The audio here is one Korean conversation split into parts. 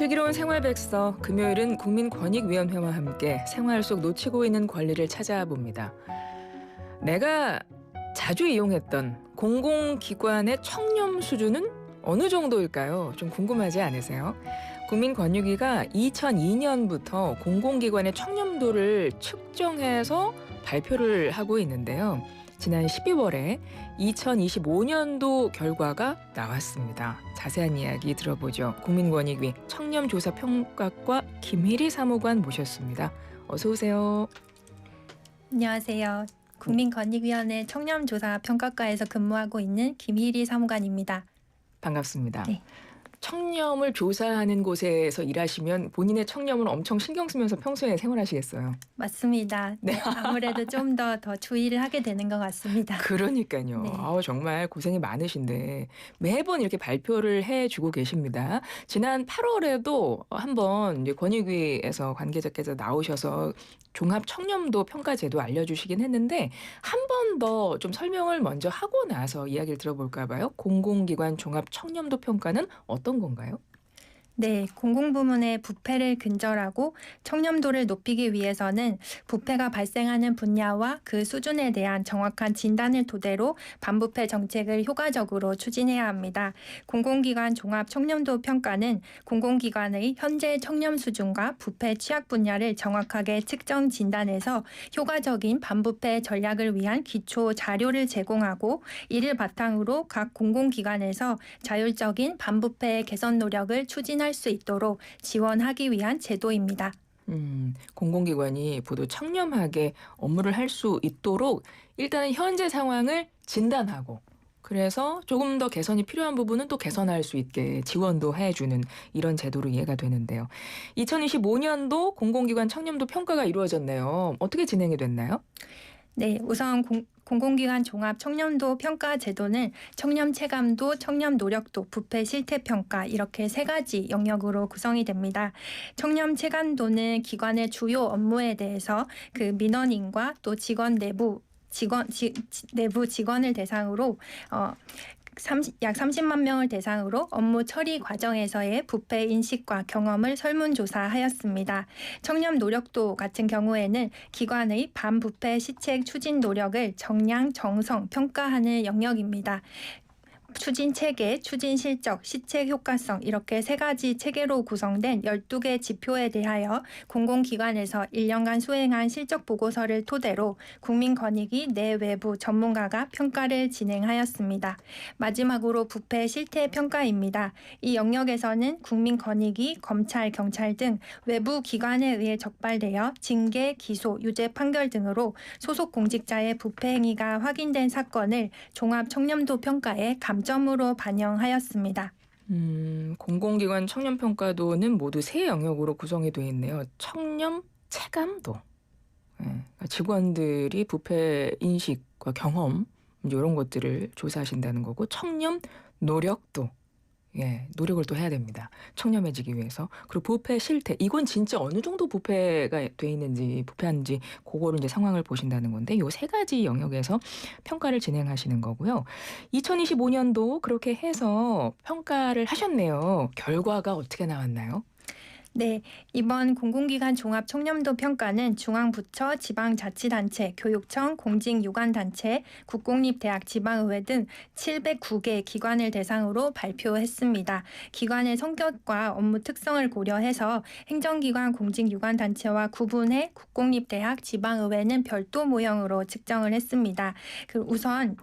슬기로운 생활백서, 금요일은 국민권익위원회와 함께 생활 속 놓치고 있는 권리를 찾아봅니다. 내가 자주 이용했던 공공기관의 청렴 수준은 어느 정도일까요? 좀 궁금하지 않으세요? 국민권익위가 2002년부터 공공기관의 청렴도를 측정해서 발표를 하고 있는데요. 지난 12월에 2025년도 결과가 나왔습니다. 자세한 이야기 들어보죠. 국민권익위 청렴조사평가과 김희리 사무관 모셨습니다. 어서 오세요. 안녕하세요. 국민권익위원회 청렴조사평가과에서 근무하고 있는 김희리 사무관입니다. 반갑습니다. 네. 청렴을 조사하는 곳에서 일하시면 본인의 청렴을 엄청 신경 쓰면서 평소에 생활하시겠어요? 맞습니다. 네. 아무래도 좀 더 주의를 하게 되는 것 같습니다. 그러니까요. 네. 정말 고생이 많으신데 매번 이렇게 발표를 해주고 계십니다. 지난 8월에도 한번 이제 권익위에서 관계자께서 나오셔서 종합 청렴도 평가 제도 알려주시긴 했는데 한 번 더 좀 설명을 먼저 하고 나서 이야기를 들어볼까 봐요. 공공기관 종합 청렴도 평가는 어떤 건가요? 네, 공공부문의 부패를 근절하고 청렴도를 높이기 위해서는 부패가 발생하는 분야와 그 수준에 대한 정확한 진단을 토대로 반부패 정책을 효과적으로 추진해야 합니다. 공공기관 종합 청렴도 평가는 공공기관의 현재 청렴 수준과 부패 취약 분야를 정확하게 측정 진단해서 효과적인 반부패 전략을 위한 기초 자료를 제공하고 이를 바탕으로 각 공공기관에서 자율적인 반부패 개선 노력을 추진할 수 있도록 지원하기 위한 제도입니다. 공공기관이 모두 청렴하게 업무를 할 수 있도록 일단은 현재 상황을 진단하고 그래서 조금 더 개선이 필요한 부분은 또 개선할 수 있게 지원도 해주는 이런 제도로 이해가 되는데요. 2025년도 공공기관 청렴도 평가가 이루어졌네요. 어떻게 진행이 됐나요? 네, 우선 공공기관 종합 청렴도 평가 제도는 청렴 체감도, 청렴 노력도, 부패 실태 평가 이렇게 세 가지 영역으로 구성이 됩니다. 청렴 체감도는 기관의 주요 업무에 대해서 그 민원인과 또 내부 직원을 대상으로 약 30만 명을 대상으로 업무 처리 과정에서의 부패 인식과 경험을 설문조사하였습니다. 청렴 노력도 같은 경우에는 기관의 반부패 시책 추진 노력을 정량, 정성, 평가하는 영역입니다. 추진 체계, 추진 실적, 시책 효과성 이렇게 세 가지 체계로 구성된 12개 지표에 대하여 공공기관에서 1년간 수행한 실적 보고서를 토대로 국민권익위 내외부 전문가가 평가를 진행하였습니다. 마지막으로 부패 실태 평가입니다. 이 영역에서는 국민권익위, 검찰, 경찰 등 외부 기관에 의해 적발되어 징계, 기소, 유죄 판결 등으로 소속 공직자의 부패 행위가 확인된 사건을 종합 청렴도 평가에 점으로 반영하였습니다. 공공기관 청렴평가도는 모두 세 영역으로 구성이 되어 있네요. 청렴 체감도. 직원들이 부패 인식과 경험 이런 것들을 조사하신다는 거고 청렴 노력도. 노력을 또 해야 됩니다. 청렴해지기 위해서. 그리고 부패 실태. 이건 진짜 어느 정도 부패가 돼 있는지, 부패한지 그거를 이제 상황을 보신다는 건데 요 세 가지 영역에서 평가를 진행하시는 거고요. 2025년도 그렇게 해서 평가를 하셨네요. 결과가 어떻게 나왔나요? 네, 이번 공공기관 종합 청렴도 평가는 중앙부처, 지방자치단체, 교육청, 공직유관단체, 국공립대학, 지방의회 등 709개 기관을 대상으로 발표했습니다. 기관의 성격과 업무 특성을 고려해서 행정기관, 공직유관단체와 구분해 국공립대학, 지방의회는 별도 모형으로 측정을 했습니다. 우선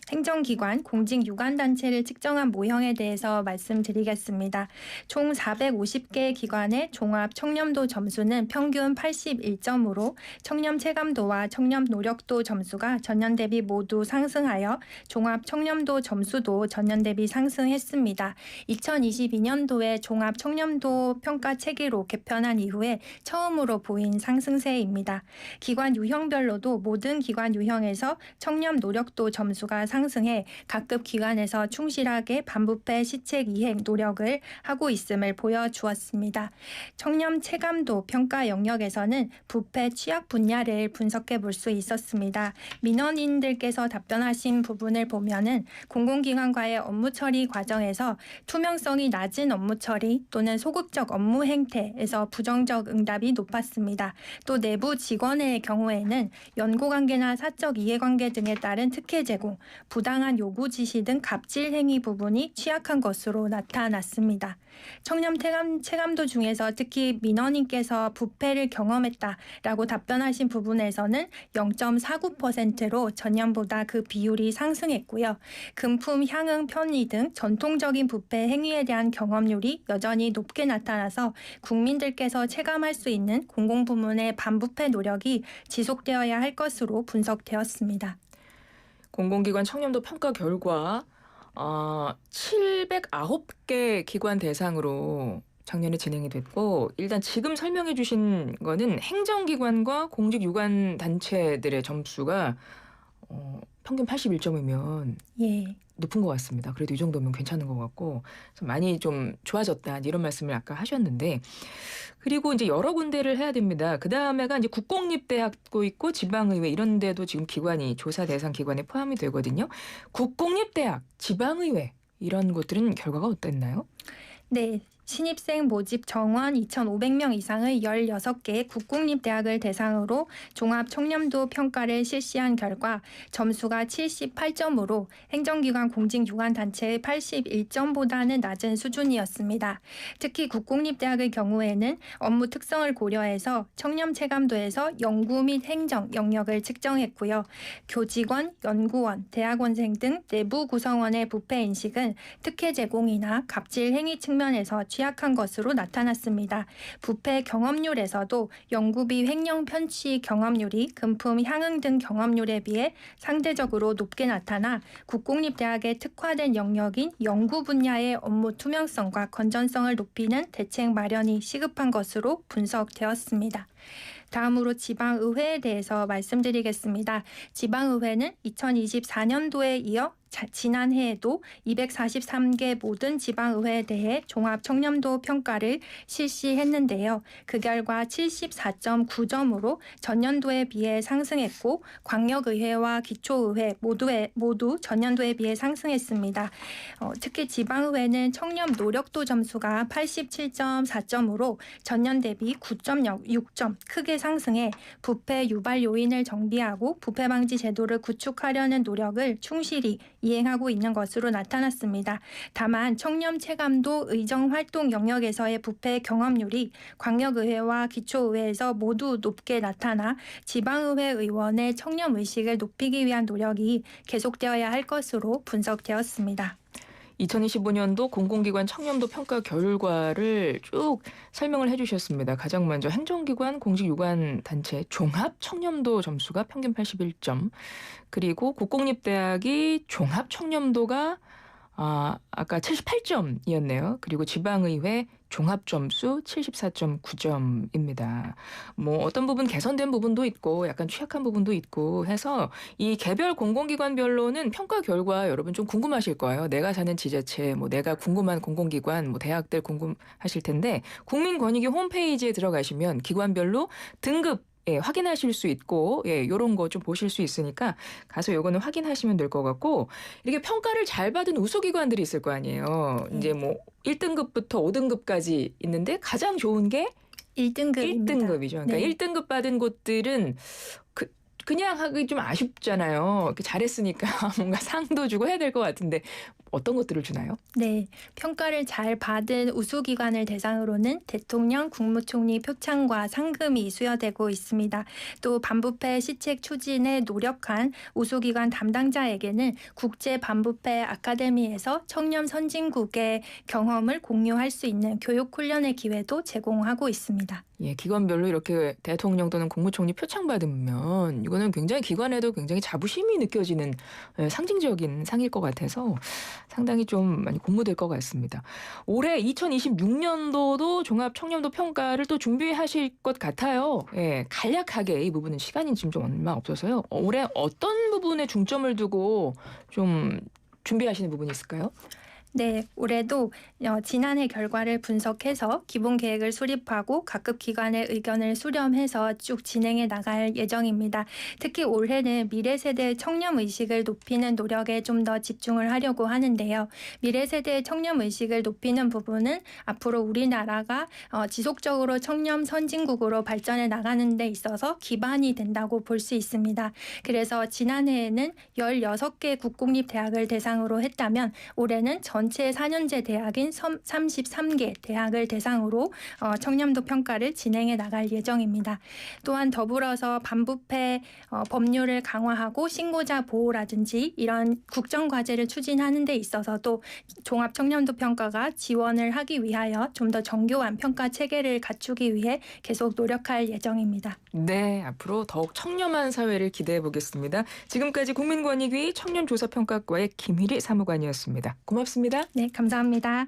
행정기관, 공직유관단체를 측정한 모형에 대해서 말씀드리겠습니다. 총 450개 기관의 종합 청렴도 점수는 평균 81점으로 청렴 체감도와 청렴 노력도 점수가 전년 대비 모두 상승하여 종합 청렴도 점수도 전년 대비 상승했습니다. 2022년도에 종합 청렴도 평가 체계로 개편한 이후에 처음으로 보인 상승세입니다. 기관 유형별로도 모든 기관 유형에서 청렴 노력도 점수가 상승해 각급 기관에서 충실하게 반부패 시책 이행 노력을 하고 있음을 보여주었습니다. 있습니다. 청렴 체감도 평가 영역에서는 부패 취약 분야를 분석해 볼 수 있었습니다. 민원인들께서 답변하신 부분을 보면은 공공기관과의 업무 처리 과정에서 투명성이 낮은 업무 처리 또는 소극적 업무 행태에서 부정적 응답이 높았습니다. 또 내부 직원의 경우에는 연고관계나 사적 이해관계 등에 따른 특혜 제공, 부당한 요구 지시 등 갑질 행위 부분이 취약한 것으로 나타났습니다. 청렴 체감도 중에서 특히 민원인께서 부패를 경험했다라고 답변하신 부분에서는 0.49%로 전년보다 그 비율이 상승했고요. 금품, 향응, 편의 등 전통적인 부패 행위에 대한 경험률이 여전히 높게 나타나서 국민들께서 체감할 수 있는 공공부문의 반부패 노력이 지속되어야 할 것으로 분석되었습니다. 공공기관 청렴도 평가 결과 709개 기관 대상으로 작년에 진행이 됐고 일단 지금 설명해 주신 거는 행정기관과 공직유관 단체들의 점수가 평균 81점이면 예. 높은 것 같습니다. 그래도 이 정도면 괜찮은 것 같고 많이 좀 좋아졌다 이런 말씀을 아까 하셨는데 그리고 이제 여러 군데를 해야 됩니다. 그 다음에가 이제 국공립대학도 있고 지방의회 이런 데도 지금 기관이 조사 대상 기관에 포함이 되거든요. 국공립대학, 지방의회 이런 곳들은 결과가 어땠나요? 네. 신입생 모집 정원 2,500명 이상의 16개 국공립대학을 대상으로 종합 청렴도 평가를 실시한 결과 점수가 78점으로 행정기관 공직유관단체의 81점보다는 낮은 수준이었습니다. 특히 국공립대학의 경우에는 업무 특성을 고려해서 청렴 체감도에서 연구 및 행정 영역을 측정했고요. 교직원, 연구원, 대학원생 등 내부 구성원의 부패 인식은 특혜 제공이나 갑질 행위 측면에서 취약한 것으로 나타났습니다. 부패 경험률에서도 연구비 횡령 편취 경험률이 금품, 향응 등 경험률에 비해 상대적으로 높게 나타나 국공립대학의 특화된 영역인 연구 분야의 업무 투명성과 건전성을 높이는 대책 마련이 시급한 것으로 분석되었습니다. 다음으로 지방의회에 대해서 말씀드리겠습니다. 지방의회는 2024년도에 이어 지난해에도 243개 모든 지방의회에 대해 종합청렴도 평가를 실시했는데요. 그 결과 74.9점으로 전년도에 비해 상승했고 광역의회와 기초의회 모두 전년도에 비해 상승했습니다. 특히 지방의회는 청렴 노력도 점수가 87.4점으로 전년 대비 9.6점 크게 상승해 부패 유발 요인을 정비하고 부패 방지 제도를 구축하려는 노력을 충실히 이행하고 있는 것으로 나타났습니다. 다만 청렴 체감도 의정 활동 영역에서의 부패 경험률이 광역의회와 기초의회에서 모두 높게 나타나 지방의회 의원의 청렴 의식을 높이기 위한 노력이 계속되어야 할 것으로 분석되었습니다. 2025년도 공공기관 청렴도 평가 결과를 쭉 설명을 해주셨습니다. 가장 먼저 행정기관, 공직유관 단체 종합 청렴도 점수가 평균 81점, 그리고 국공립대학이 종합 청렴도가 아까 78점이었네요. 그리고 지방의회 종합 점수 74.9점입니다. 뭐 어떤 부분 개선된 부분도 있고 약간 취약한 부분도 있고 해서 이 개별 공공기관별로는 평가 결과 여러분 좀 궁금하실 거예요. 내가 사는 지자체, 뭐 내가 궁금한 공공기관, 뭐 대학들 궁금하실 텐데 국민권익위 홈페이지에 들어가시면 기관별로 등급 확인하실 수 있고, 요런 거 좀 보실 수 있으니까 가서 요거는 확인하시면 될 것 같고, 이렇게 평가를 잘 받은 우수기관들이 있을 거 아니에요. 이제 뭐 1등급부터 5등급까지 있는데 가장 좋은 게 1등급입니다. 1등급이죠. 그러니까 네. 1등급 받은 곳들은 그냥 하기 좀 아쉽잖아요. 이렇게 잘했으니까 뭔가 상도 주고 해야 될 것 같은데 어떤 것들을 주나요? 네, 평가를 잘 받은 우수기관을 대상으로는 대통령, 국무총리 표창과 상금이 수여되고 있습니다. 또 반부패 시책 추진에 노력한 우수기관 담당자에게는 국제 반부패 아카데미에서 청렴 선진국의 경험을 공유할 수 있는 교육 훈련의 기회도 제공하고 있습니다. 기관별로 이렇게 대통령 또는 국무총리 표창 받으면 이거는 굉장히 기관에도 굉장히 자부심이 느껴지는 상징적인 상일 것 같아서 상당히 좀 많이 공모될 것 같습니다. 올해 2026년도도 종합청렴도 평가를 또 준비하실 것 같아요. 간략하게 이 부분은 시간이 지금 좀 얼마 없어서요. 올해 어떤 부분에 중점을 두고 좀 준비하시는 부분이 있을까요? 네, 올해도 지난해 결과를 분석해서 기본 계획을 수립하고 각급 기관의 의견을 수렴해서 쭉 진행해 나갈 예정입니다. 특히 올해는 미래 세대의 청렴 의식을 높이는 노력에 좀 더 집중을 하려고 하는데요. 미래 세대의 청렴 의식을 높이는 부분은 앞으로 우리나라가 지속적으로 청렴 선진국으로 발전해 나가는 데 있어서 기반이 된다고 볼 수 있습니다. 그래서 지난해에는 16개 국공립대학을 대상으로 했다면 올해는 전체 4년제 대학인 33개 대학을 대상으로 청렴도 평가를 진행해 나갈 예정입니다. 또한 더불어서 반부패 법률을 강화하고 신고자 보호라든지 이런 국정과제를 추진하는 데 있어서도 종합청렴도 평가가 지원을 하기 위하여 좀 더 정교한 평가 체계를 갖추기 위해 계속 노력할 예정입니다. 네, 앞으로 더욱 청렴한 사회를 기대해 보겠습니다. 지금까지 국민권익위 청년조사평가과의 김희리 사무관이었습니다. 고맙습니다. 네, 감사합니다.